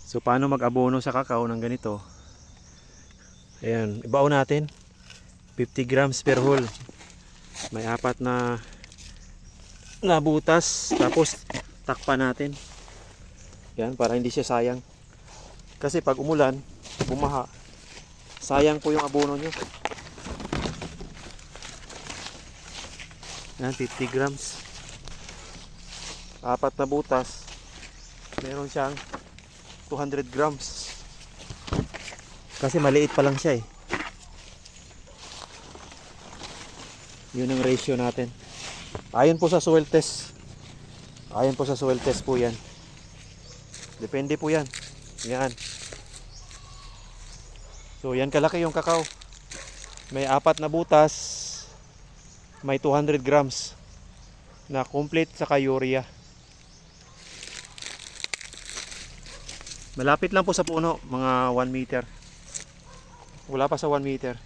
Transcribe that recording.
So paano mag-abono sa kakao ng ganito? Ayan, ibaon natin 50 grams per hole. May apat na butas, tapos takpan natin. Yan, para hindi siya sayang. Kasi pag umulan, bumaha, sayang po yung abono nyo. Yan, 50 grams. Apat na butas. Meron siyang 200 grams. Kasi maliit pa lang siya eh. Yun ang ratio natin. Ayon po sa soil test. Ayon po sa soil test po yan. Depende po yan. Yan. So yan kalaki yung kakao. May apat na butas. May 200 grams. Na complete sa urea. Malapit lang po sa puno. Mga 1 meter. Wala pa sa 1 meter.